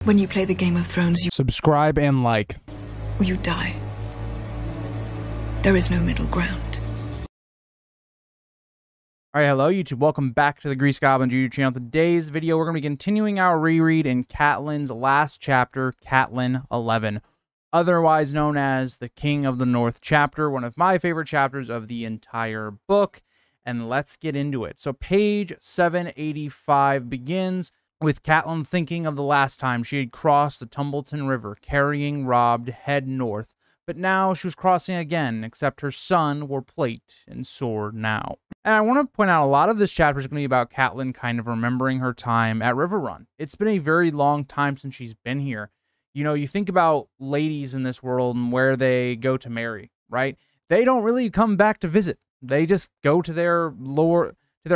When you play the Game of Thrones, you subscribe and like, or you die. There is no middle ground. Alright, hello YouTube, welcome back to the Grease Goblin YouTube channel. Today's video, we're going to be continuing our reread in Catelyn's last chapter, Catelyn 11, otherwise known as the King of the North chapter, one of my favorite chapters of the entire book, and let's get into it. So page 785 begins with Catelyn thinking of the last time she had crossed the Tumbleton River, carrying Robb to head north, but now she was crossing again, except her son wore plate and sword now. And I want to point out a lot of this chapter is going to be about Catelyn kind of remembering her time at Riverrun. It's been a very long time since she's been here. You know, you think about ladies in this world and where they go to marry, right? They don't really come back to visit. They just go to their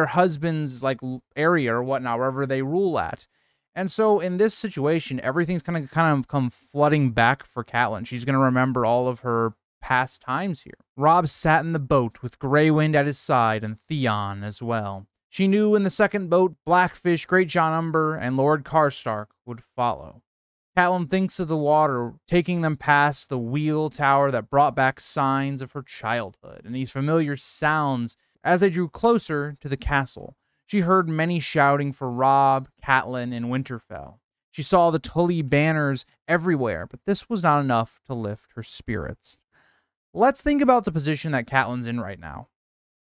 husband's like area or whatnot, wherever they rule at. And so in this situation, everything's kind of come flooding back for Catelyn. She's going to remember all of her past times here. Robb sat in the boat with Greywind at his side and Theon as well. She knew in the second boat, Blackfish, Great John Umber, and Lord Karstark would follow. Catelyn thinks of the water taking them past the wheel tower that brought back signs of her childhood, and these familiar sounds as they drew closer to the castle. She heard many shouting for Robb, Catelyn, and Winterfell. She saw the Tully banners everywhere, but this was not enough to lift her spirits. Let's think about the position that Catelyn's in right now.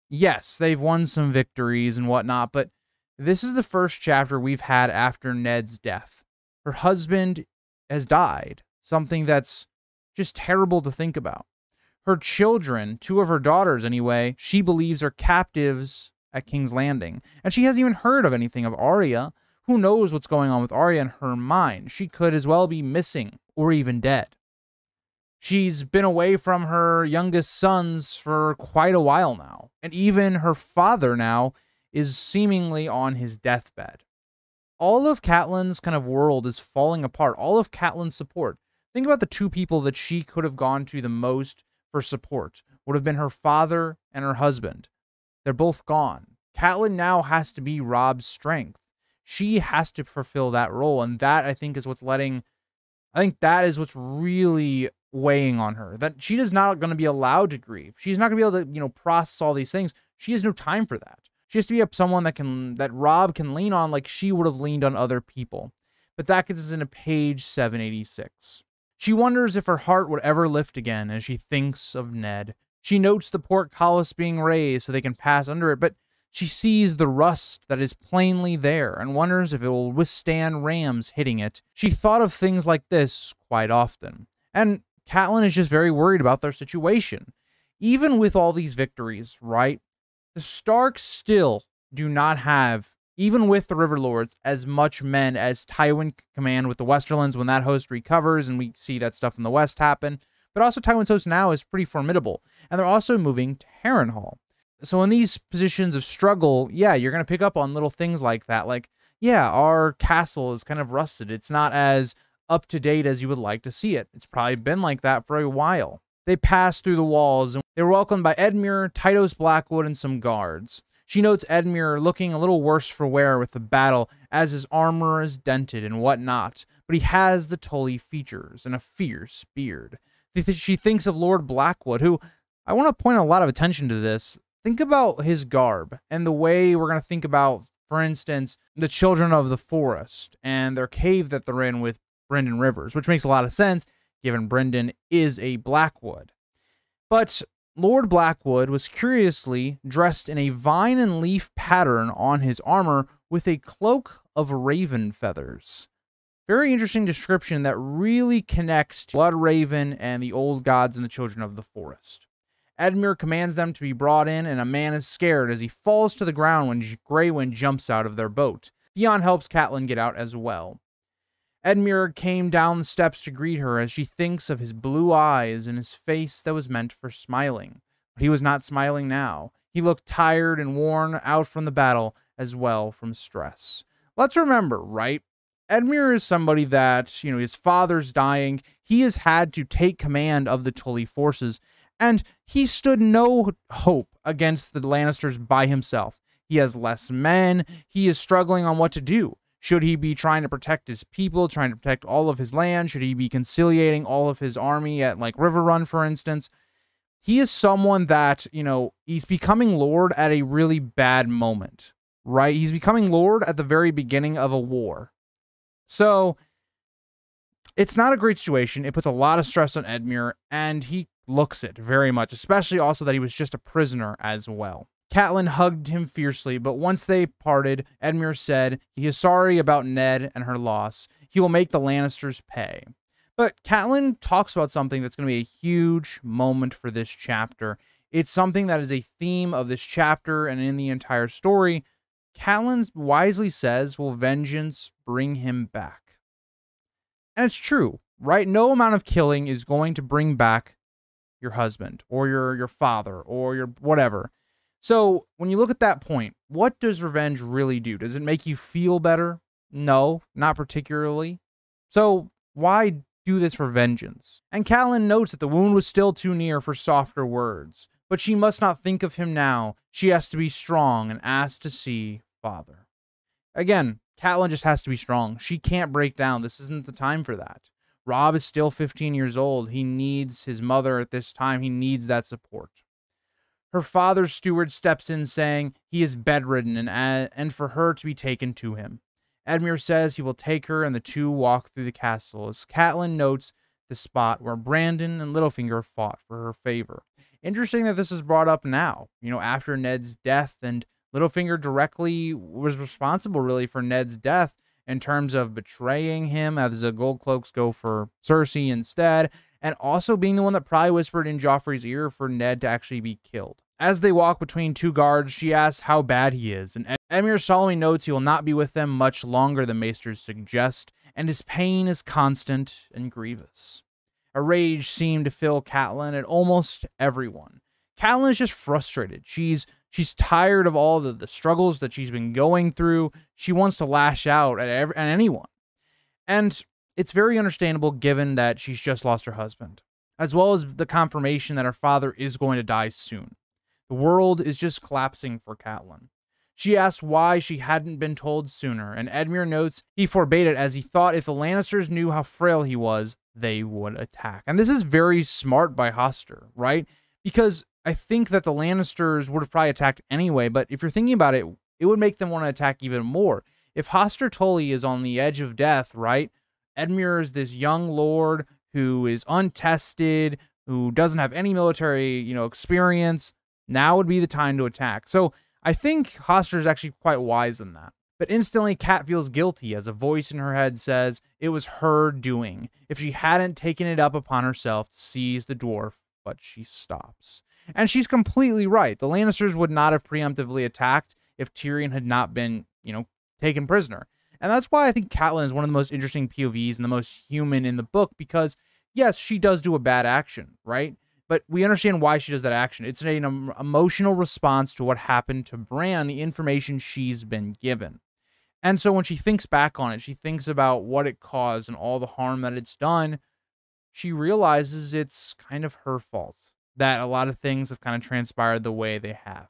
Yes, they've won some victories and whatnot, but this is the first chapter we've had after Ned's death. Her husband has died, something that's just terrible to think about. Her children, two of her daughters anyway, she believes are captives at King's Landing. And she hasn't even heard of anything of Arya. Who knows what's going on with Arya in her mind? She could as well be missing or even dead. She's been away from her youngest sons for quite a while now. And even her father now is seemingly on his deathbed. All of Catelyn's kind of world is falling apart. All of Catelyn's support. Think about the two people that she could have gone to the most for support. Would have been her father and her husband. They're both gone. Catelyn now has to be Robb's strength. She has to fulfill that role. And that, I think, is what's really weighing on her. That she is not going to be allowed to grieve. She's not going to be able to, process all these things. She has no time for that. She has to be someone that Robb can lean on like she would have leaned on other people. But that gets us into page 786. She wonders if her heart would ever lift again as she thinks of Ned. She notes the portcullis being raised so they can pass under it, but she sees the rust that is plainly there and wonders if it will withstand rams hitting it. She thought of things like this quite often. And Catelyn is just very worried about their situation. Even with all these victories, right? The Starks still do not have, even with the Riverlords, as much men as Tywin can command with the Westerlands when that host recovers, and we see that stuff in the West happen. But also Tywin's host now is pretty formidable. And they're also moving to Harrenhal. So in these positions of struggle, yeah, you're going to pick up on little things like that. Like, yeah, our castle is kind of rusted. It's not as up to date as you would like to see it. It's probably been like that for a while. They passed through the walls, and they were welcomed by Edmure, Tytos Blackwood, and some guards. She notes Edmure looking a little worse for wear with the battle, as his armor is dented and whatnot, but he has the Tully features and a fierce beard. She thinks of Lord Blackwood, who, I want to point a lot of attention to this. Think about his garb and the way we're going to think about, for instance, the Children of the Forest and their cave that they're in with Brynden Rivers, which makes a lot of sense given Brynden is a Blackwood. But Lord Blackwood was curiously dressed in a vine and leaf pattern on his armor with a cloak of raven feathers. Very interesting description that really connects to Bloodraven and the old gods and the Children of the Forest. Edmure commands them to be brought in, and a man is scared as he falls to the ground when Greywind jumps out of their boat. Theon helps Catelyn get out as well. Edmure came down the steps to greet her as she thinks of his blue eyes and his face that was meant for smiling. But he was not smiling now. He looked tired and worn out from the battle as well from stress. Let's remember, right? Edmure is somebody that, his father's dying. He has had to take command of the Tully forces, and he stood no hope against the Lannisters by himself. He has less men. He is struggling on what to do. Should he be trying to protect his people, trying to protect all of his land? Should he be conciliating all of his army at like River Run, for instance? He is someone that, you know, he's becoming Lord at a really bad moment, right? He's becoming Lord at the very beginning of a war. So it's not a great situation. It puts a lot of stress on Edmure, and he looks it very much, especially also that he was just a prisoner as well. Catelyn hugged him fiercely, but once they parted, Edmure said he is sorry about Ned and her loss. He will make the Lannisters pay. But Catelyn talks about something that's going to be a huge moment for this chapter. It's something that is a theme of this chapter and in the entire story. Catelyn wisely says, will vengeance bring him back? And it's true, right? No amount of killing is going to bring back your husband or your father or your whatever. So when you look at that point, what does revenge really do? Does it make you feel better? No, not particularly. So why do this for vengeance? And Catelyn notes that the wound was still too near for softer words, but she must not think of him now. She has to be strong and ask to see father. Again, Catelyn just has to be strong. She can't break down. This isn't the time for that. Robb is still 15 years old. He needs his mother at this time. He needs that support. Her father's steward steps in saying he is bedridden and for her to be taken to him. Edmure says he will take her, and the two walk through the castle as Catelyn notes the spot where Brandon and Littlefinger fought for her favor. Interesting that this is brought up now, you know, after Ned's death, and Littlefinger directly was responsible really for Ned's death in terms of betraying him as the Goldcloaks go for Cersei instead, and also being the one that probably whispered in Joffrey's ear for Ned to actually be killed. As they walk between two guards, she asks how bad he is, and Edmure solemnly notes he will not be with them much longer than Maesters suggest, and his pain is constant and grievous. A rage seemed to fill Catelyn and almost everyone. Catelyn is just frustrated. She's tired of all the struggles that she's been going through. She wants to lash out at anyone. And it's very understandable given that she's just lost her husband, as well as the confirmation that her father is going to die soon. The world is just collapsing for Catelyn. She asks why she hadn't been told sooner, and Edmure notes he forbade it as he thought if the Lannisters knew how frail he was, they would attack. And this is very smart by Hoster, right? Because I think that the Lannisters would have probably attacked anyway, but if you're thinking about it, it would make them want to attack even more. If Hoster Tully is on the edge of death, right? Edmure is this young lord who is untested, who doesn't have any military, experience. Now would be the time to attack. So I think Hoster is actually quite wise in that. But instantly, Cat feels guilty as a voice in her head says it was her doing. If she hadn't taken it up upon herself to seize the dwarf, but she stops. And she's completely right. The Lannisters would not have preemptively attacked if Tyrion had not been, taken prisoner. And that's why I think Catelyn is one of the most interesting POVs and the most human in the book, because yes, she does do a bad action, right? But we understand why she does that action. It's an emotional response to what happened to Bran, the information she's been given. And so when she thinks back on it, she thinks about what it caused and all the harm that it's done. She realizes it's kind of her fault that a lot of things have kind of transpired the way they have.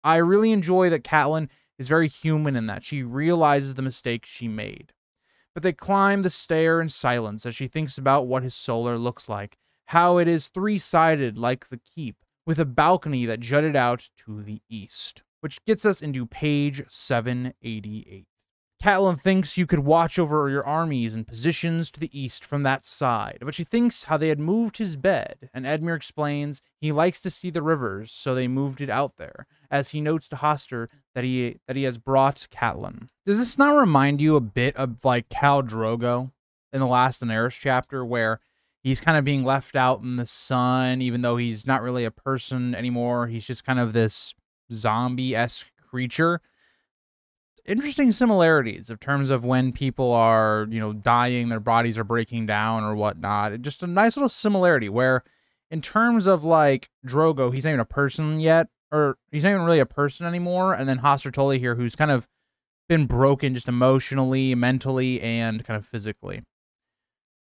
I really enjoy that Catelyn is very human in that she realizes the mistake she made. But they climb the stair in silence as she thinks about what his solar looks like, how it is three-sided like the keep, with a balcony that jutted out to the east, which gets us into page 788. Catelyn thinks you could watch over your armies and positions to the east from that side, but she thinks how they had moved his bed, and Edmure explains he likes to see the rivers, so they moved it out there, as he notes to Hoster that he has brought Catelyn. Does this not remind you a bit of like Khal Drogo in the last Daenerys chapter, where he's kind of being left out in the sun, even though he's not really a person anymore? He's just kind of this zombie-esque creature. Interesting similarities in terms of when people are, dying, their bodies are breaking down or whatnot. Just a nice little similarity where in terms of like Drogo, he's not even a person yet, or he's not even really a person anymore. And then Hoster Tully here, who's kind of been broken just emotionally, mentally, and kind of physically.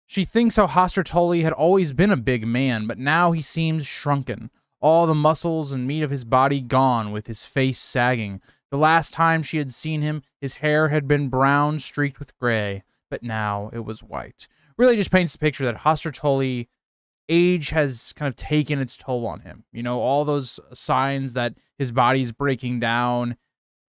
She thinks how Hoster Tully had always been a big man, but now he seems shrunken. All the muscles and meat of his body gone, with his face sagging, The last time she had seen him, his hair had been brown streaked with gray, but now it was white. Really just paints the picture that Hoster Tully, age has kind of taken its toll on him. You know, all those signs that his body is breaking down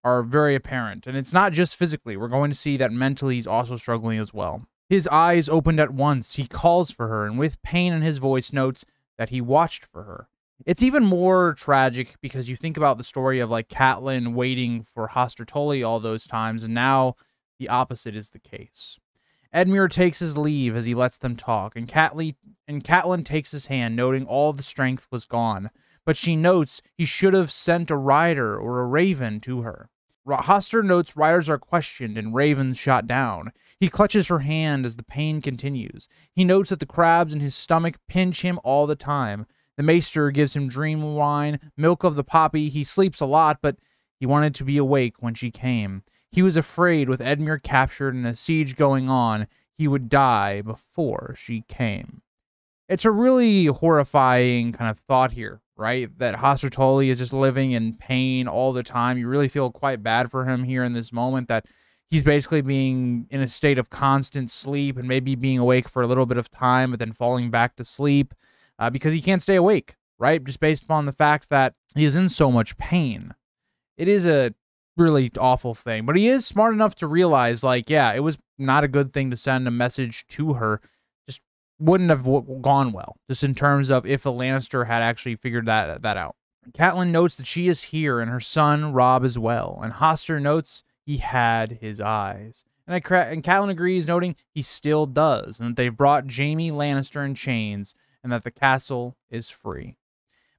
are very apparent. And it's not just physically. We're going to see that mentally he's also struggling as well. His eyes opened at once. He calls for her, and with pain in his voice notes that he watched for her. It's even more tragic because you think about the story of like Catelyn waiting for Hoster Tully all those times, and now the opposite is the case. Edmure takes his leave as he lets them talk, and Catelyn takes his hand, noting all the strength was gone. But she notes he should have sent a rider or a raven to her. Hoster notes riders are questioned and ravens shot down. He clutches her hand as the pain continues. He notes that the crabs in his stomach pinch him all the time. The maester gives him dream wine, milk of the poppy. He sleeps a lot, but he wanted to be awake when she came. He was afraid with Edmure captured and a siege going on, he would die before she came. It's a really horrifying kind of thought here, right? That Hoster Tully is just living in pain all the time. You really feel quite bad for him here in this moment, that he's basically being in a state of constant sleep and maybe being awake for a little bit of time, but then falling back to sleep because he can't stay awake, right? Just based upon the fact that he is in so much pain. It is a really awful thing, but he is smart enough to realize, like, yeah, it was not a good thing to send a message to her. Just wouldn't have gone well, just in terms of if a Lannister had actually figured that out. Catelyn notes that she is here and her son Robb as well, and Hoster notes he had his eyes. And Catelyn agrees, noting he still does, and that they've brought Jaime Lannister in chains, and that the castle is free.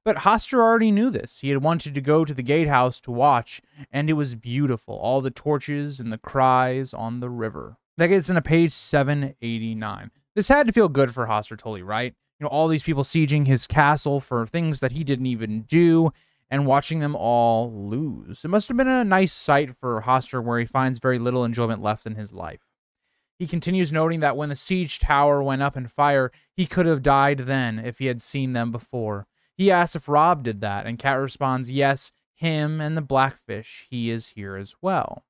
But Hoster already knew this. He had wanted to go to the gatehouse to watch, and it was beautiful. All the torches and the cries on the river. That gets into page 789. This had to feel good for Hoster Tully, right? You know, all these people sieging his castle for things that he didn't even do, and watching them all lose. It must have been a nice sight for Hoster, where he finds very little enjoyment left in his life. He continues, noting that when the siege tower went up in fire, he could have died then if he had seen them before. He asks if Robb did that, and Cat responds, yes, him and the Blackfish, he is here as well.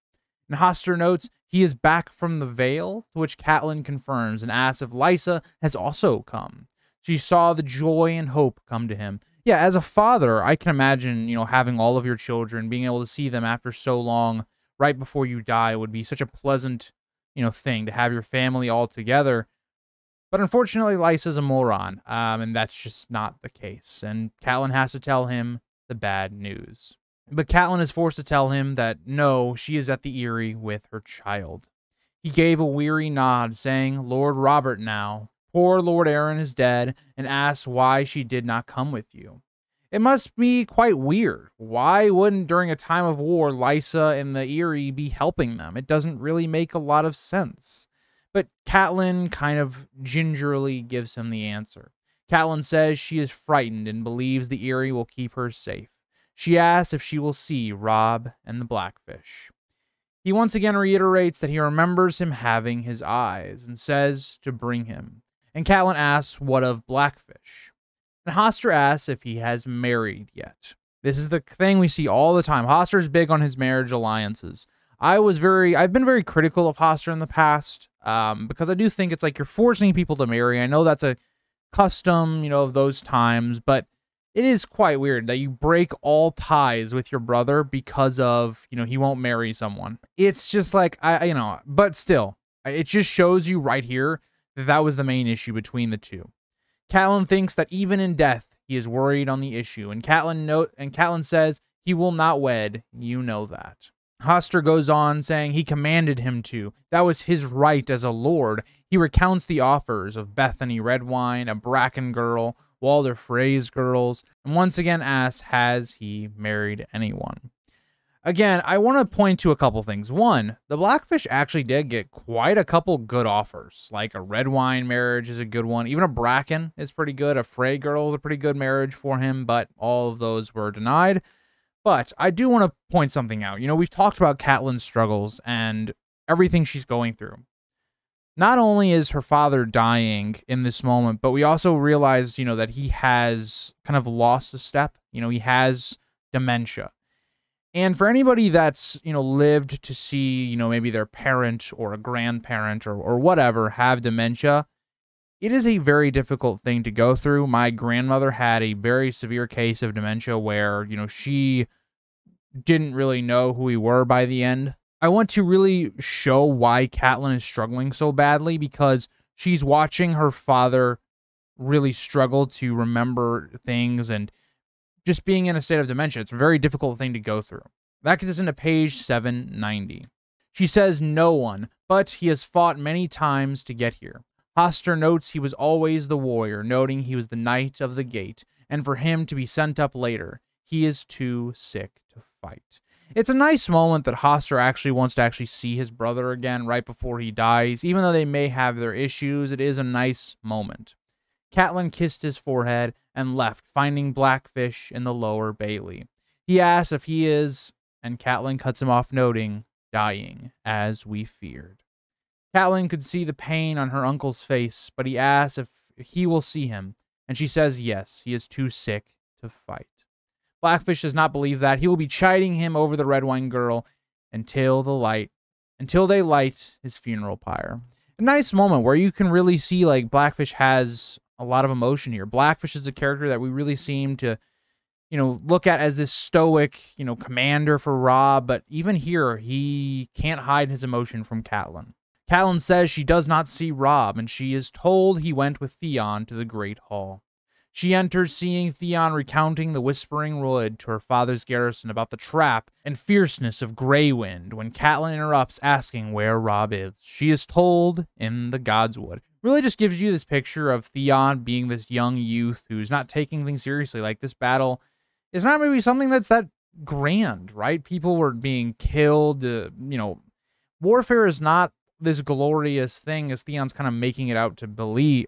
And Hoster notes he is back from the Vale, to which Catelyn confirms and asks if Lysa has also come. She saw the joy and hope come to him. Yeah, as a father, I can imagine, you know, having all of your children, being able to see them after so long, right before you die, would be such a pleasant, you know, thing to have your family all together. But unfortunately, Lysa's a moron, and that's just not the case. And Catelyn has to tell him the bad news. But Catelyn is forced to tell him that no, she is at the Eyrie with her child. He gave a weary nod, saying, Lord Robert now. Poor Lord Aaron is dead, and asks why she did not come with you. It must be quite weird. Why wouldn't, during a time of war, Lysa and the Eyrie be helping them? It doesn't really make a lot of sense. But Catelyn kind of gingerly gives him the answer. Catelyn says she is frightened and believes the Eyrie will keep her safe. She asks if she will see Robb and the Blackfish. He once again reiterates that he remembers him having his eyes and says to bring him. And Catelyn asks what of Blackfish. And Hoster asks if he has married yet. This is the thing we see all the time. Hoster's big on his marriage alliances. I've been very critical of Hoster in the past, because I do think it's like you're forcing people to marry. I know that's a custom, you know, of those times, but it is quite weird that you break all ties with your brother because of, you know, he won't marry someone. It's just like, you know, but still, it just shows you right here that that was the main issue between the two. Catelyn thinks that even in death, he is worried on the issue, and Catelyn says he will not wed. You know that. Hoster goes on saying he commanded him to. That was his right as a lord. He recounts the offers of Bethany Redwine, a Bracken girl, Walder Frey's girls, and once again asks, has he married anyone? Again, I want to point to a couple things. One, the Blackfish actually did get quite a couple good offers. Like a Redwine marriage is a good one. Even a Bracken is pretty good. A Frey girl is a pretty good marriage for him, but all of those were denied. But I do want to point something out. You know, we've talked about Catelyn's struggles and everything she's going through. Not only is her father dying in this moment, but we also realize, you know, that he has kind of lost a step. You know, he has dementia. And for anybody that's, lived to see, maybe their parent or a grandparent or whatever have dementia, it is a very difficult thing to go through. My grandmother had a very severe case of dementia where, she didn't really know who we were by the end. I want to really show why Catelyn is struggling so badly, because she's watching her father really struggle to remember things and just being in a state of dementia. It's a very difficult thing to go through. That gets us into page 790. She says, "No one, but he has fought many times to get here. Hoster notes he was always the warrior, noting he was the knight of the gate, and for him to be sent up later, he is too sick to fight." It's a nice moment that Hoster actually wants to see his brother again right before he dies. Even though they may have their issues, it is a nice moment. Catelyn kissed his forehead and left, finding Blackfish in the lower bailey. He asks if he is, and Catelyn cuts him off, noting, "Dying, as we feared." Catelyn could see the pain on her uncle's face, but he asks if he will see him, and she says yes, he is too sick to fight. Blackfish does not believe that. He will be chiding him over the red wine girl until they light his funeral pyre. A nice moment where you can really see like Blackfish has a lot of emotion here. Blackfish is a character that we really seem to, look at as this stoic, commander for Robb, but even here, he can't hide his emotion from Catelyn. Catelyn says she does not see Robb, and she is told he went with Theon to the Great Hall. She enters, seeing Theon recounting the Whispering Wood to her father's garrison about the trap and fierceness of Greywind when Catelyn interrupts, asking where Robb is. She is told in the Godswood. Really just gives you this picture of Theon being this young youth who's not taking things seriously. Like, this battle is not maybe something that's that grand, right? People were being killed. Warfare is not this glorious thing as Theon's kind of making it out to be.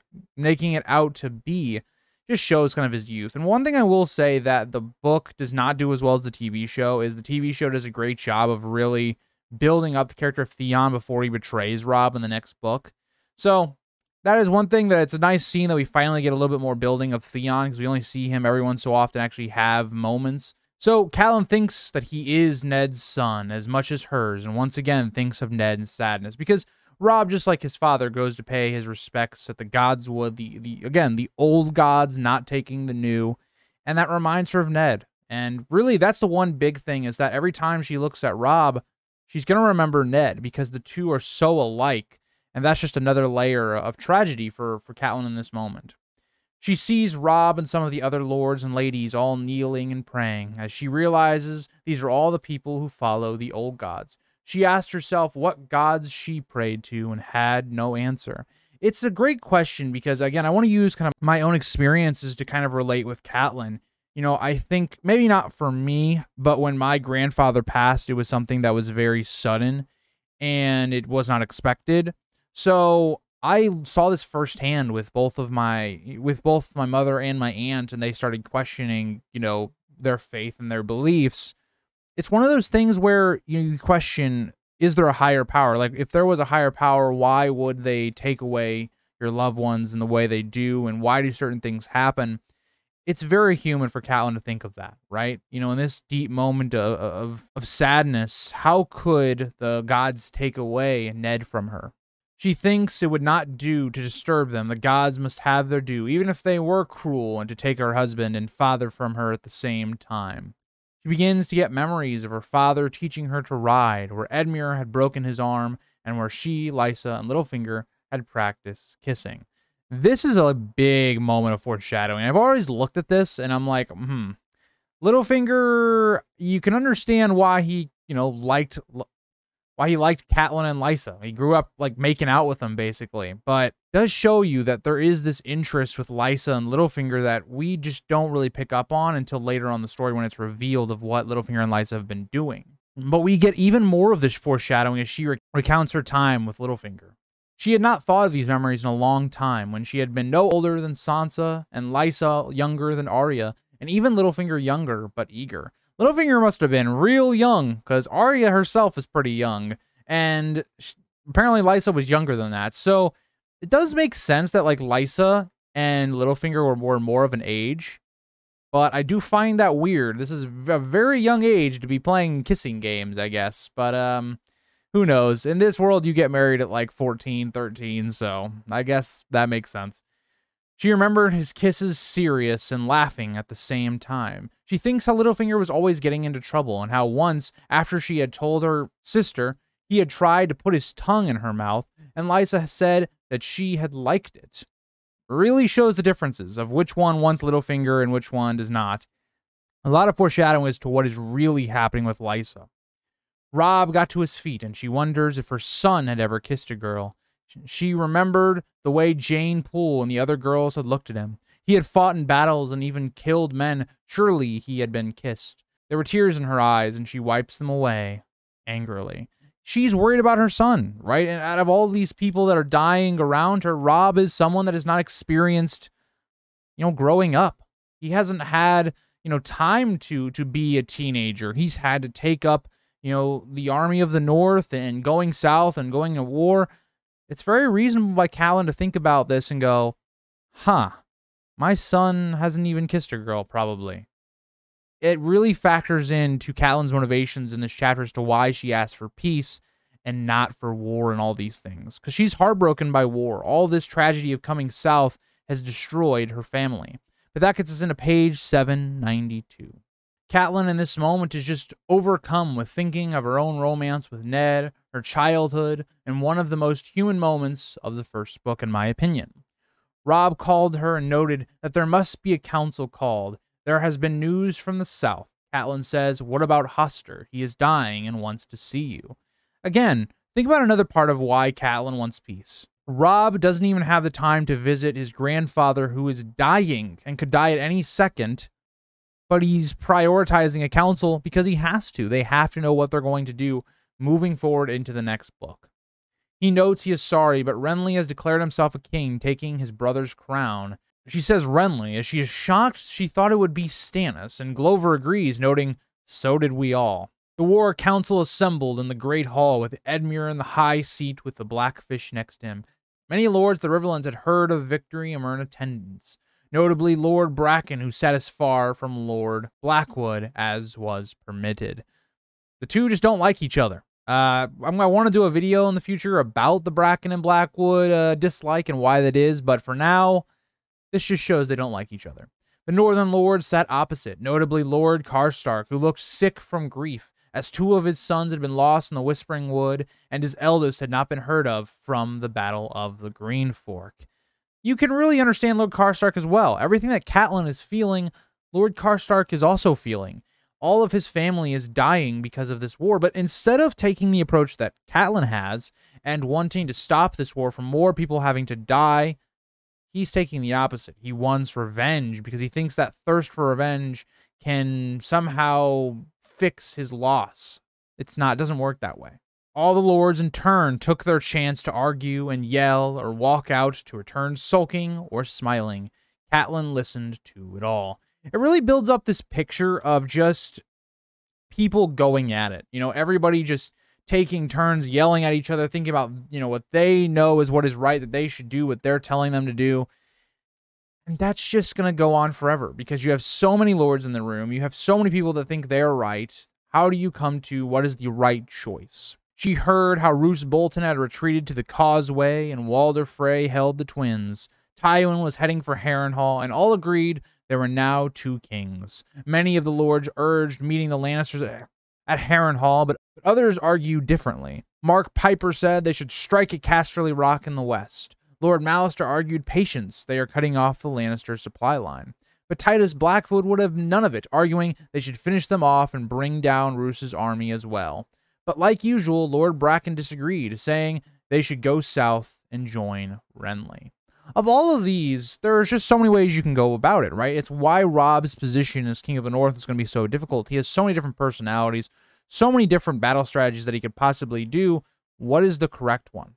Just shows kind of his youth. And one thing I will say that the book does not do as well as the TV show is the TV show does a great job of really building up the character of Theon before he betrays Robb in the next book. So that is one thing that it's a nice scene that we finally get a little bit more building of Theon, because we only see him every once so often actually have moments. So Catelyn thinks that he is Ned's son as much as hers, and once again thinks of Ned's sadness, because Robb, just like his father, goes to pay his respects at the Godswood, the old gods not taking the new, and that reminds her of Ned. And really, that's the one big thing, is that every time she looks at Robb, she's going to remember Ned, because the two are so alike, and that's just another layer of tragedy for Catelyn in this moment. She sees Robb and some of the other lords and ladies all kneeling and praying, as she realizes these are all the people who follow the old gods. She asked herself what gods she prayed to and had no answer. It's a great question because, again, I want to use kind of my own experiences to kind of relate with Catelyn. I think maybe not for me, but when my grandfather passed, it was something that was very sudden and it was not expected. So I saw this firsthand with both my mother and my aunt, and they started questioning, their faith and their beliefs. It's one of those things where you question, is there a higher power? Like, if there was a higher power, why would they take away your loved ones in the way they do? And why do certain things happen? It's very human for Catelyn to think of that, right? In this deep moment of sadness, how could the gods take away Ned from her? She thinks it would not do to disturb them. The gods must have their due, even if they were cruel, and to take her husband and father from her at the same time. She begins to get memories of her father teaching her to ride, where Edmure had broken his arm, and where she, Lysa, and Littlefinger had practiced kissing. This is a big moment of foreshadowing. I've always looked at this, and I'm like, Littlefinger, you can understand why he, liked Catelyn and Lysa. He grew up like making out with them, basically. But it does show you that there is this interest with Lysa and Littlefinger that we just don't really pick up on until later on the story, when it's revealed of what Littlefinger and Lysa have been doing. But we get even more of this foreshadowing as she recounts her time with Littlefinger. She had not thought of these memories in a long time, when she had been no older than Sansa, and Lysa younger than Arya, and even Littlefinger younger but eager. Littlefinger must have been real young, because Arya herself is pretty young, and apparently Lysa was younger than that. So it does make sense that like Lysa and Littlefinger were more of an age. But I do find that weird. This is a very young age to be playing kissing games, I guess. But who knows? In this world, you get married at like 14, 13, so I guess that makes sense. She remembered his kisses serious and laughing at the same time. She thinks how Littlefinger was always getting into trouble, and how once, after she had told her sister, he had tried to put his tongue in her mouth, and Lysa said that she had liked it. Really shows the differences of which one wants Littlefinger and which one does not. A lot of foreshadowing as to what is really happening with Lysa. Robb got to his feet, and she wonders if her son had ever kissed a girl. She remembered the way Jane Poole and the other girls had looked at him. He had fought in battles and even killed men. Surely he had been kissed. There were tears in her eyes, and she wipes them away angrily. She's worried about her son, right? And out of all these people that are dying around her, Robb is someone that has not experienced, growing up. He hasn't had, time to be a teenager. He's had to take up, the army of the North and going south and going to war. It's very reasonable by Catelyn to think about this and go, my son hasn't even kissed a girl, probably. It really factors into Catelyn's motivations in this chapter as to why she asked for peace and not for war and all these things. Because she's heartbroken by war. All this tragedy of coming south has destroyed her family. But that gets us into page 792. Catelyn in this moment is just overcome with thinking of her own romance with Ned, her childhood, and one of the most human moments of the first book, in my opinion. Robb called her and noted that there must be a council called. There has been news from the south. Catelyn says, what about Hoster? He is dying and wants to see you. Again, think about another part of why Catelyn wants peace. Robb doesn't even have the time to visit his grandfather who is dying and could die at any second, but he's prioritizing a council because he has to. They have to know what they're going to do moving forward into the next book. He notes he is sorry, but Renly has declared himself a king, taking his brother's crown. She says Renly, as she is shocked she thought it would be Stannis, and Glover agrees, noting, so did we all. The war council assembled in the great hall, with Edmure in the high seat with the blackfish next to him. Many lords of the Riverlands had heard of the victory and were in attendance, notably Lord Bracken, who sat as far from Lord Blackwood as was permitted. The two just don't like each other. I want to do a video in the future about the Bracken and Blackwood dislike and why that is, but for now, this just shows they don't like each other. The Northern Lords sat opposite, notably Lord Karstark, who looked sick from grief, as two of his sons had been lost in the Whispering Wood, and his eldest had not been heard of from the Battle of the Green Fork. You can really understand Lord Karstark as well. Everything that Catelyn is feeling, Lord Karstark is also feeling. All of his family is dying because of this war, but instead of taking the approach that Catelyn has, and wanting to stop this war from more people having to die, he's taking the opposite. He wants revenge because he thinks that thirst for revenge can somehow fix his loss. It doesn't work that way. All the lords in turn took their chance to argue and yell or walk out to return sulking or smiling. Catelyn listened to it all. It really builds up this picture of just people going at it. Everybody just taking turns yelling at each other, thinking about, what they know is what is right, that they should do what they're telling them to do. And that's just going to go on forever because you have so many lords in the room. You have so many people that think they're right. How do you come to what is the right choice? She heard how Roose Bolton had retreated to the causeway and Walder Frey held the twins. Tywin was heading for Harrenhal, and all agreed there were now two kings. Many of the lords urged meeting the Lannisters at Harrenhal, but others argued differently. Mark Piper said they should strike at Casterly Rock in the west. Lord Mallister argued patience, they are cutting off the Lannister supply line. But Titus Blackwood would have none of it, arguing they should finish them off and bring down Roose's army as well. But like usual, Lord Bracken disagreed, saying they should go south and join Renly. Of all of these, there's just so many ways you can go about it, right? It's why Robb's position as King of the North is going to be so difficult. He has so many different personalities, so many different battle strategies that he could possibly do. What is the correct one?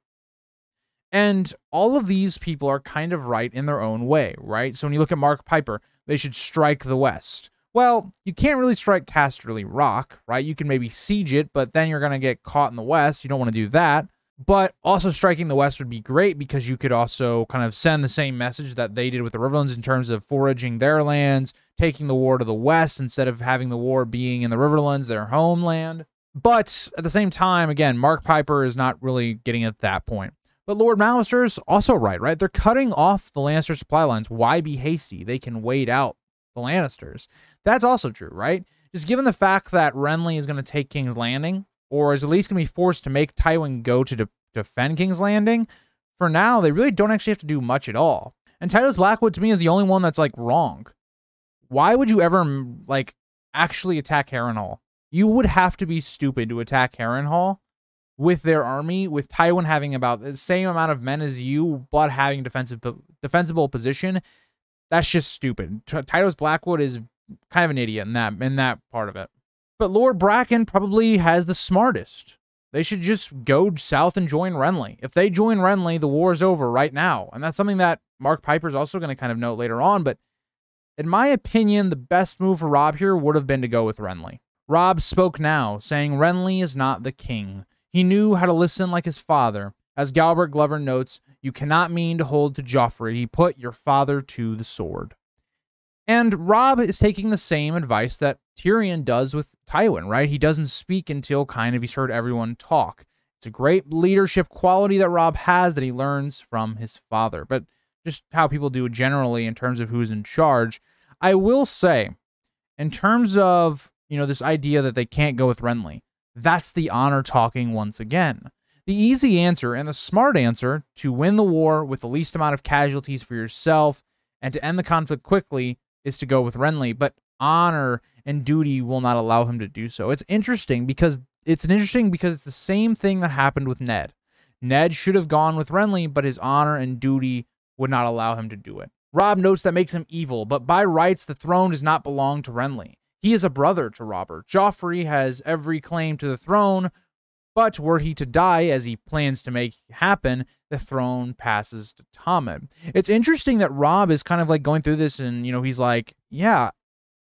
And all of these people are kind of right in their own way, right? So when you look at Mark Piper, they should strike the west. Well, you can't really strike Casterly Rock, right? You can maybe siege it, but then you're going to get caught in the west. You don't want to do that. But also striking the west would be great because you could also kind of send the same message that they did with the Riverlands in terms of foraging their lands, taking the war to the west instead of having the war being in the Riverlands, their homeland. But at the same time, again, Mark Piper is not really getting at that point. But Lord Mallister's also right? They're cutting off the Lannister supply lines. Why be hasty? They can wait out the Lannisters. That's also true, right? Just given the fact that Renly is going to take King's Landing, or is at least going to be forced to make Tywin go to defend King's Landing, for now, they really don't actually have to do much at all. And Tytos Blackwood, to me, is the only one that's, like, wrong. Why would you ever, like, actually attack Harrenhal? You would have to be stupid to attack Harrenhal with their army, with Tywin having about the same amount of men as you, but having defensible position. That's just stupid. Tytos Blackwood is kind of an idiot in that part of it. But Lord Bracken probably has the smartest. They should just go south and join Renly. If they join Renly, the war is over right now. And that's something that Mark Piper's also going to kind of note later on. But in my opinion, the best move for Robb here would have been to go with Renly. Robb spoke now, saying Renly is not the king. He knew how to listen like his father. As Galbert Glover notes, you cannot mean to hold to Joffrey. He put your father to the sword. And Robb is taking the same advice that Tyrion does with Tywin, right? He doesn't speak until kind of he's heard everyone talk. It's a great leadership quality that Robb has that he learns from his father, but just how people do generally in terms of who's in charge. I will say, in terms of, you know, this idea that they can't go with Renly, that's the honor talking once again. The easy answer and the smart answer to win the war with the least amount of casualties for yourself and to end the conflict quickly is to go with Renly, but honor and duty will not allow him to do so. It's interesting because it's the same thing that happened with Ned. Ned should have gone with Renly, but his honor and duty would not allow him to do it. Robb notes that makes him evil, but by rights, the throne does not belong to Renly. He is a brother to Robert. Joffrey has every claim to the throne, but were he to die, as he plans to make happen, the throne passes to Tommen. It's interesting that Robb is kind of like going through this and, you know, he's like, yeah,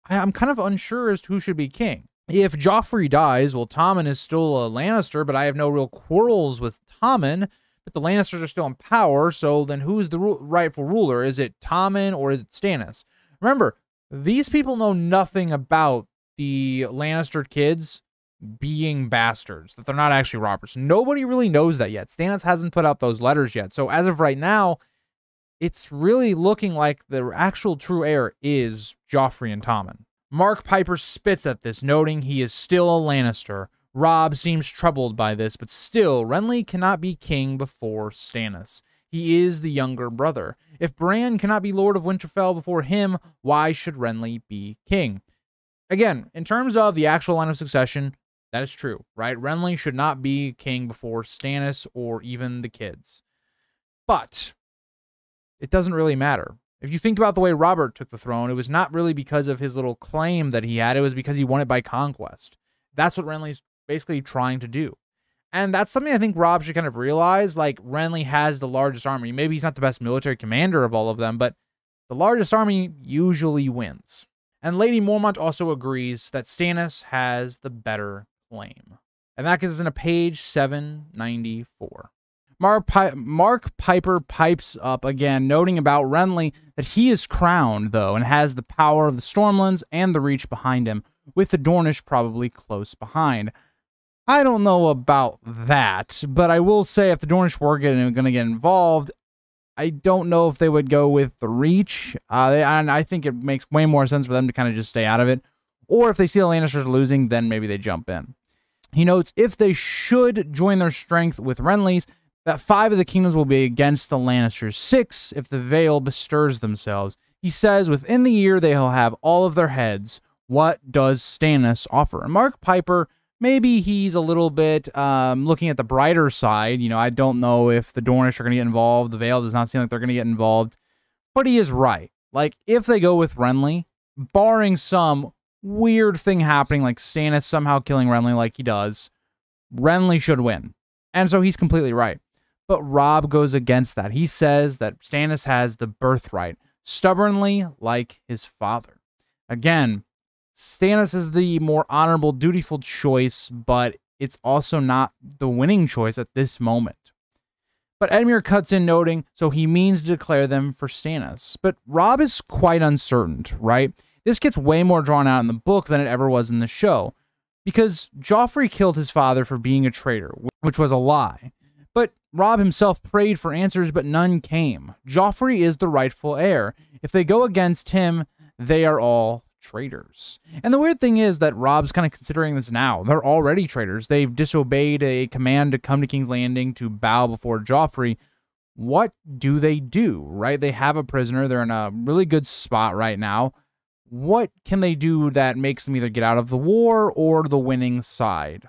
I'm kind of unsure as to who should be king. If Joffrey dies, well, Tommen is still a Lannister, but I have no real quarrels with Tommen, but the Lannisters are still in power, so then who's the rightful ruler? Is it Tommen or is it Stannis? Remember, these people know nothing about the Lannister kids being bastards, that they're not actually Roberts. Nobody really knows that yet. Stannis hasn't put out those letters yet. So as of right now, it's really looking like the actual true heir is Joffrey and Tommen. Mark Piper spits at this, noting he is still a Lannister. Robb seems troubled by this, but still, Renly cannot be king before Stannis. He is the younger brother. If Bran cannot be Lord of Winterfell before him, why should Renly be king? Again, in terms of the actual line of succession, that is true, right? Renly should not be king before Stannis or even the kids. But it doesn't really matter. If you think about the way Robert took the throne, it was not really because of his little claim that he had. It was because he won it by conquest. That's what Renly's basically trying to do. And that's something I think Robb should kind of realize. Like, Renly has the largest army. Maybe he's not the best military commander of all of them, but the largest army usually wins. And Lady Mormont also agrees that Stannis has the better claim. And that gives us in a page 794. Mark Piper pipes up again, noting about Renly that he is crowned, though, and has the power of the Stormlands and the Reach behind him, with the Dornish probably close behind. I don't know about that, but I will say if the Dornish were going to get involved, I don't know if they would go with the Reach. And I think it makes way more sense for them to kind of just stay out of it. Or if they see the Lannisters losing, then maybe they jump in. He notes if they should join their strength with Renly's, that 5 of the kingdoms will be against the Lannisters, 6 if the Vale bestirs themselves. He says within the year they'll have all of their heads. What does Stannis offer? And Mark Piper, maybe he's a little bit looking at the brighter side. You know, I don't know if the Dornish are going to get involved. The Vale does not seem like they're going to get involved. But he is right. Like, if they go with Renly, barring some weird thing happening, like Stannis somehow killing Renly like he does, Renly should win. And so he's completely right. But Robb goes against that. He says that Stannis has the birthright, stubbornly like his father. Again, Stannis is the more honorable, dutiful choice, but it's also not the winning choice at this moment. But Edmure cuts in, noting, so he means to declare them for Stannis. But Robb is quite uncertain, right? This gets way more drawn out in the book than it ever was in the show, because Joffrey killed his father for being a traitor, which was a lie. But Robb himself prayed for answers, but none came. Joffrey is the rightful heir. If they go against him, they are all traitors. And the weird thing is that Robb's kind of considering this now. They're already traitors. They've disobeyed a command to come to King's Landing to bow before Joffrey. What do they do, right? They have a prisoner. They're in a really good spot right now. What can they do that makes them either get out of the war or the winning side?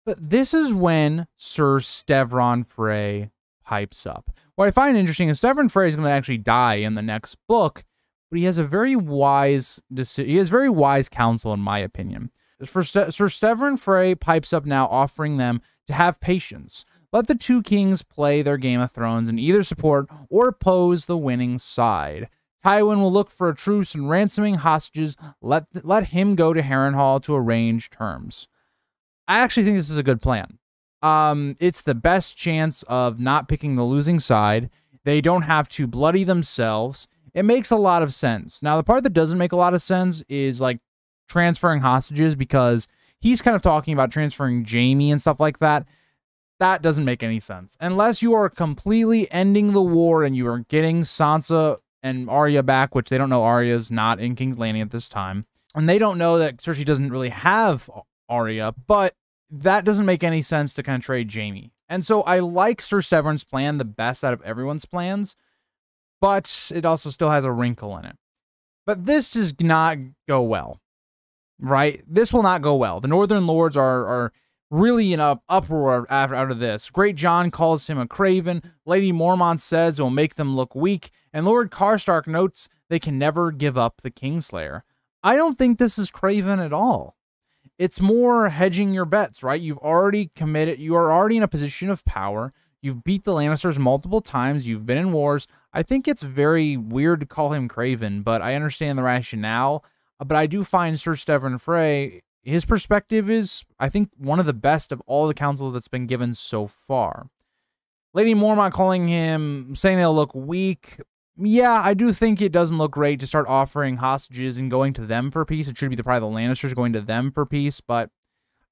But this is when Sir Stevron Frey pipes up. What I find interesting is Stevron Frey is going to actually die in the next book, but he has a very wise counsel, in my opinion. Sir Stevron Frey pipes up now, offering them to have patience. Let the two kings play their Game of Thrones and either support or oppose the winning side. Tywin will look for a truce and ransoming hostages. Let him go to Harrenhal to arrange terms. I actually think this is a good plan. It's the best chance of not picking the losing side. They don't have to bloody themselves. It makes a lot of sense. Now, the part that doesn't make a lot of sense is like transferring hostages, because he's kind of talking about transferring Jaime and stuff like that. That doesn't make any sense. Unless you are completely ending the war and you are getting Sansa and Arya back, which they don't know Arya's not in King's Landing at this time. And they don't know that Cersei doesn't really have Arya, but that doesn't make any sense to kind of trade Jaime. And so I like Sir Stevron's plan the best out of everyone's plans, but it also still has a wrinkle in it. But this does not go well, right? This will not go well. The Northern Lords are really in an uproar out of this. Great John calls him a craven. Lady Mormont says it will make them look weak. And Lord Karstark notes they can never give up the Kingslayer. I don't think this is craven at all. It's more hedging your bets, right? You've already committed. You are already in a position of power. You've beat the Lannisters multiple times. You've been in wars. I think it's very weird to call him craven, but I understand the rationale. But I do find Sir Stevron Frey, his perspective is, I think, one of the best of all the counsel that's been given so far. Lady Mormont calling him, saying they'll look weak. Yeah, I do think it doesn't look great to start offering hostages and going to them for peace. It should be probably the Lannisters going to them for peace, but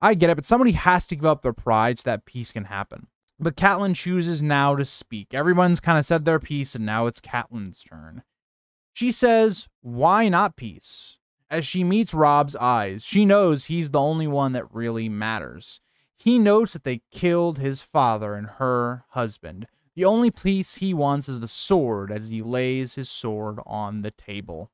I get it. But somebody has to give up their pride so that peace can happen. But Catelyn chooses now to speak. Everyone's kind of said their piece, and now it's Catelyn's turn. She says, why not peace? As she meets Robb's eyes, she knows he's the only one that really matters. He notes that they killed his father and her husband. The only peace he wants is the sword, as he lays his sword on the table.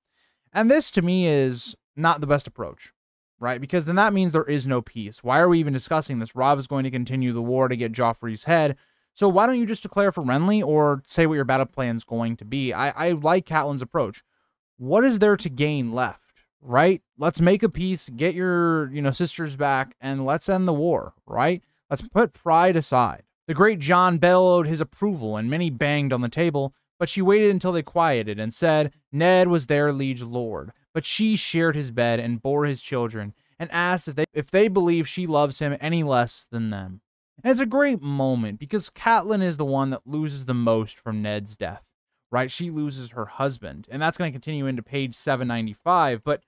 And this, to me, is not the best approach, right? Because then that means there is no peace. Why are we even discussing this? Robb is going to continue the war to get Joffrey's head. So why don't you just declare for Renly or say what your battle plan is going to be? I like Catelyn's approach. What is there to gain left, right? Let's make a peace, get your, sisters back, and let's end the war, right? Let's put pride aside. The great John bellowed his approval, and many banged on the table, but she waited until they quieted and said Ned was their liege lord, but she shared his bed and bore his children, and asked if they believe she loves him any less than them. And it's a great moment, because Catelyn is the one that loses the most from Ned's death, right? She loses her husband, and that's going to continue into page 795, but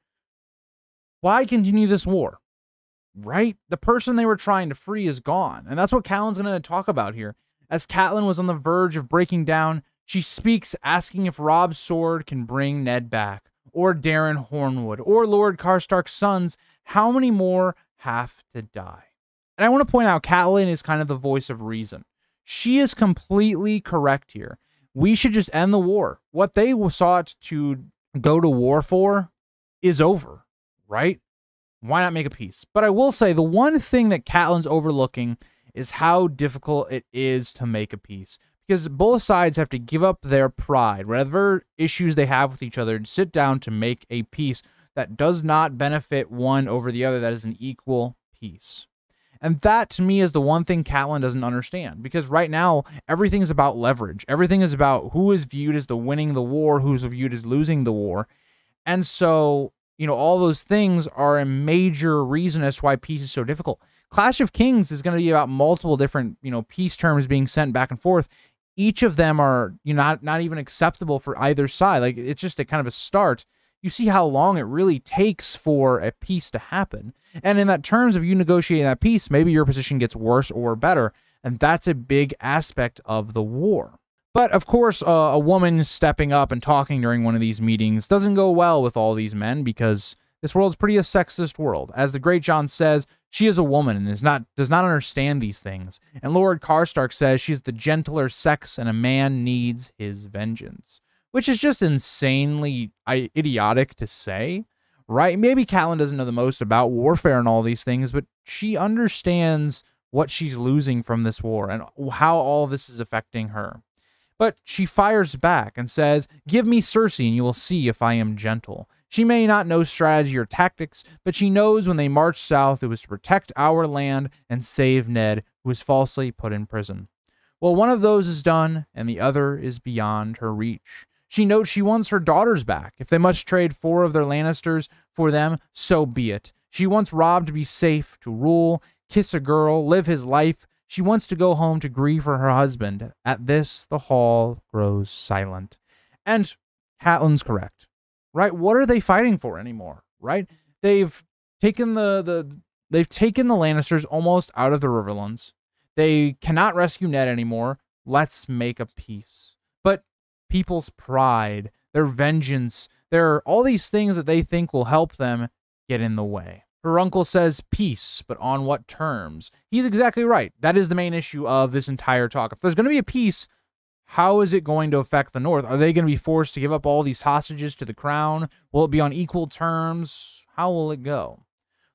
why continue this war? Right? The person they were trying to free is gone. And that's what Catelyn's going to talk about here. As Catelyn was on the verge of breaking down, she speaks, asking if Robb's sword can bring Ned back, or Darren Hornwood, or Lord Karstark's sons. How many more have to die? And I want to point out, Catelyn is kind of the voice of reason. She is completely correct here. We should just end the war. What they sought to go to war for is over, right? Why not make a peace? But I will say the one thing that Catelyn's overlooking is how difficult it is to make a peace. Because both sides have to give up their pride, whatever issues they have with each other, and sit down to make a peace that does not benefit one over the other, that is an equal peace. And that, to me, is the one thing Catelyn doesn't understand. Because right now, everything is about leverage. Everything is about who is viewed as the winning the war, who's viewed as losing the war. And so, all those things are a major reason as to why peace is so difficult. Clash of Kings is going to be about multiple different, peace terms being sent back and forth. Each of them are, not even acceptable for either side. Like, it's just a kind of a start. You see how long it really takes for a peace to happen. And in that terms of you negotiating that peace, maybe your position gets worse or better. And that's a big aspect of the war. But of course, a woman stepping up and talking during one of these meetings doesn't go well with all these men, because this world is pretty a sexist world. As the Great John says, she is a woman and does not understand these things. And Lord Karstark says she's the gentler sex and a man needs his vengeance. Which is just insanely idiotic to say, right? Maybe Catelyn doesn't know the most about warfare and all these things, but she understands what she's losing from this war and how all this is affecting her. But she fires back and says, "Give me Cersei and you will see if I am gentle." She may not know strategy or tactics, but she knows when they marched south, it was to protect our land and save Ned, who was falsely put in prison. Well, one of those is done, and the other is beyond her reach. She notes she wants her daughters back. If they must trade 4 of their Lannisters for them, so be it. She wants Robb to be safe, to rule, kiss a girl, live his life. She wants to go home to grieve for her husband. At this, the hall grows silent. And Catelyn's correct, right? What are they fighting for anymore, right? They've taken the Lannisters almost out of the Riverlands. They cannot rescue Ned anymore. Let's make a peace. But people's pride, their vengeance, all these things that they think will help them get in the way. Her uncle says peace, but on what terms? He's exactly right. That is the main issue of this entire talk. If there's going to be a peace, how is it going to affect the North? Are they going to be forced to give up all these hostages to the crown? Will it be on equal terms? How will it go?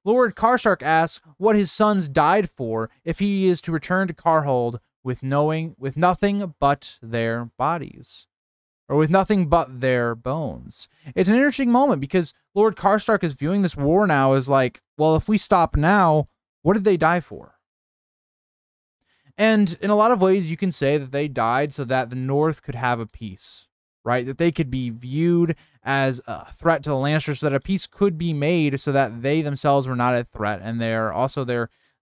Lord Karstark asks what his sons died for if he is to return to Karhold with nothing but their bodies. Or with nothing but their bones. It's an interesting moment because Lord Karstark is viewing this war now as like, well, if we stop now, what did they die for? And in a lot of ways, you can say that they died so that the North could have a peace, right? That they could be viewed as a threat to the Lannisters, so that a peace could be made so that they themselves were not a threat. And their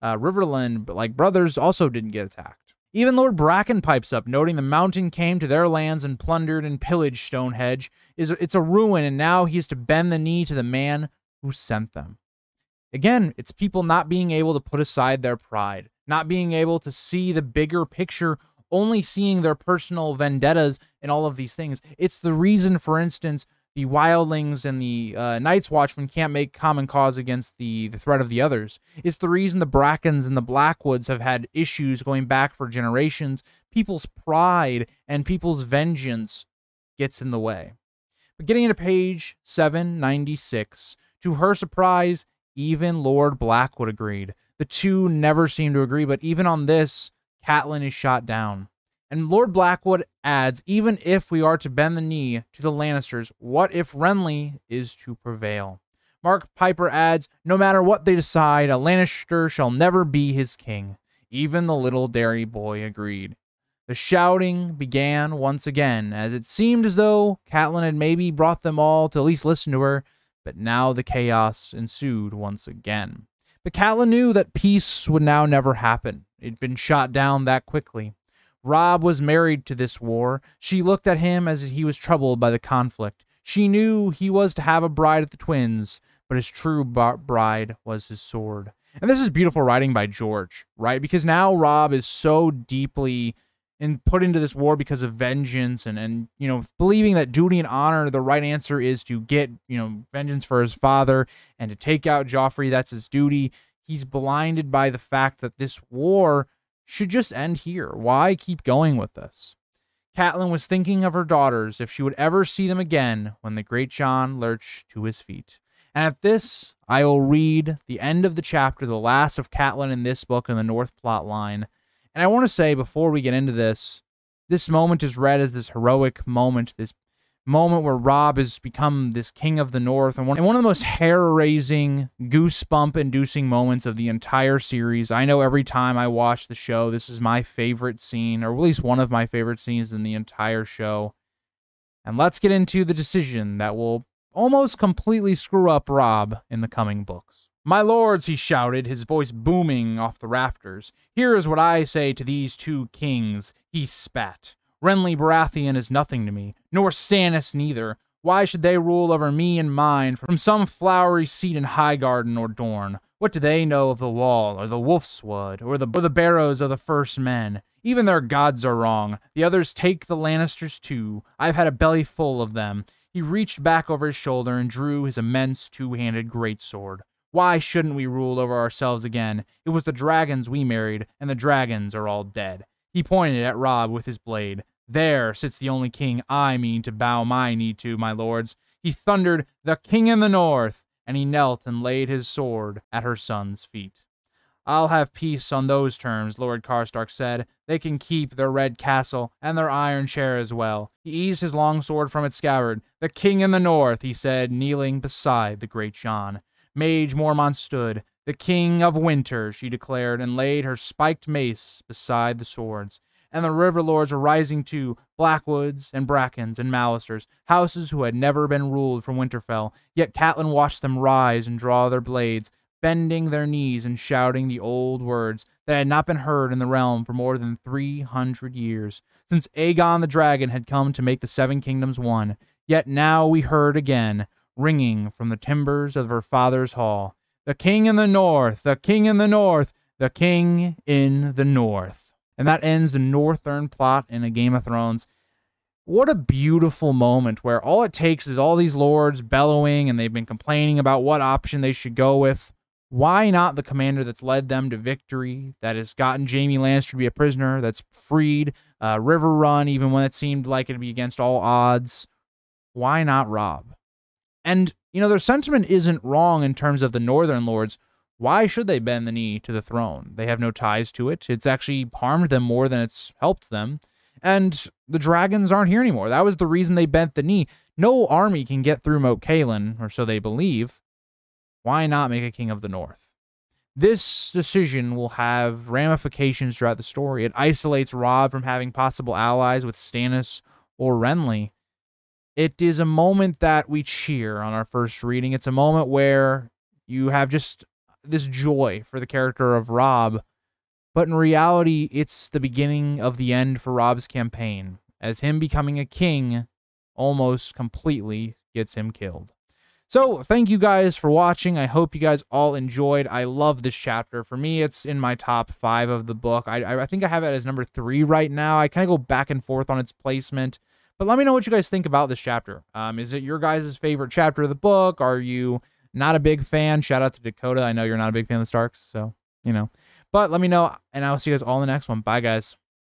Riverland brothers also didn't get attacked. Even Lord Bracken pipes up, noting the mountain came to their lands and plundered and pillaged Stonehenge. It's a ruin, and now he is to bend the knee to the man who sent them. Again, it's people not being able to put aside their pride, not being able to see the bigger picture, only seeing their personal vendettas and all of these things. It's the reason, for instance, the wildlings and the Night's Watchmen can't make common cause against the threat of the others. It's the reason the Brackens and the Blackwoods have had issues going back for generations. People's pride and people's vengeance gets in the way. But getting into page 796, to her surprise, even Lord Blackwood agreed. The two never seem to agree, but even on this, Catelyn is shot down. And Lord Blackwood adds, even if we are to bend the knee to the Lannisters, what if Renly is to prevail? Mark Piper adds, no matter what they decide, a Lannister shall never be his king. Even the little dairy boy agreed. The shouting began once again, as it seemed as though Catelyn had maybe brought them all to at least listen to her, but now the chaos ensued once again. But Catelyn knew that peace would now never happen. It'd been shot down that quickly. Robb was married to this war. She looked at him as he was troubled by the conflict. She knew he was to have a bride at the Twins, but his true bride was his sword. And this is beautiful writing by George, right? Because now Robb is so deeply put into this war because of vengeance and believing that duty and honor, the right answer is to get, vengeance for his father and to take out Joffrey. That's his duty. He's blinded by the fact that this war should just end here. Why keep going with this? Catelyn was thinking of her daughters, if she would ever see them again, when the Great John lurched to his feet. And at this, I will read the end of the chapter, the last of Catelyn in this book in the North plot line. And I want to say, before we get into this moment is read as this heroic moment, this moment where Robb has become this king of the North, and one of the most hair-raising, goosebump-inducing moments of the entire series. I know every time I watch the show, this is my favorite scene, or at least one of my favorite scenes in the entire show. And let's get into the decision that will almost completely screw up Robb in the coming books. "My lords," he shouted, his voice booming off the rafters, "here is what I say to these two kings." He spat. "Renly Baratheon is nothing to me, nor Stannis neither. Why should they rule over me and mine from some flowery seat in Highgarden or Dorne? What do they know of the Wall, or the Wolf's Wood, or the barrows of the First Men? Even their gods are wrong. The others take the Lannisters too. I've had a belly full of them." He reached back over his shoulder and drew his immense two-handed greatsword. "Why shouldn't we rule over ourselves again? It was the dragons we married, and the dragons are all dead." He pointed at Robb with his blade. "There sits the only king I mean to bow my knee to, my lords." He thundered, "The king in the north!" and he knelt and laid his sword at her son's feet. "I'll have peace on those terms," Lord Karstark said. "They can keep their red castle and their iron chair as well." He eased his long sword from its scabbard. "The king in the north," he said, kneeling beside the great Jon. Mage Mormont stood. "The king of winter," she declared, and laid her spiked mace beside the swords. And the river lords were rising too, Blackwoods and Brackens and Mallisters, houses who had never been ruled from Winterfell. Yet Catelyn watched them rise and draw their blades, bending their knees and shouting the old words that had not been heard in the realm for more than 300 years, since Aegon the Dragon had come to make the Seven Kingdoms one. Yet now we heard again, ringing from the timbers of her father's hall, "The king in the north, the king in the north, the king in the north." And that ends the Northern plot in A Game of Thrones. What a beautiful moment where all it takes is all these lords bellowing and they've been complaining about what option they should go with. Why not the commander that's led them to victory, that has gotten Jaime Lannister to be a prisoner, that's freed River Run even when it seemed like it'd be against all odds? Why not Robb? And, you know, their sentiment isn't wrong in terms of the Northern lords. Why should they bend the knee to the throne? They have no ties to it. It's actually harmed them more than it's helped them. And the dragons aren't here anymore. That was the reason they bent the knee. No army can get through Moat Cailin, or so they believe. Why not make a king of the north? This decision will have ramifications throughout the story. It isolates Robb from having possible allies with Stannis or Renly. It is a moment that we cheer on our first reading. It's a moment where you have just this joy for the character of Robb, but in reality, it's the beginning of the end for Robb's campaign, as him becoming a king almost completely gets him killed. So, thank you guys for watching. I hope you guys all enjoyed. I love this chapter. For me, it's in my top 5 of the book. I think I have it as number 3 right now. I kind of go back and forth on its placement. But let me know what you guys think about this chapter. Is it your guys' favorite chapter of the book? Are you not a big fan? Shout out to Dakota. I know you're not a big fan of the Starks, so, you know. But let me know, and I'll see you guys all in the next one. Bye, guys.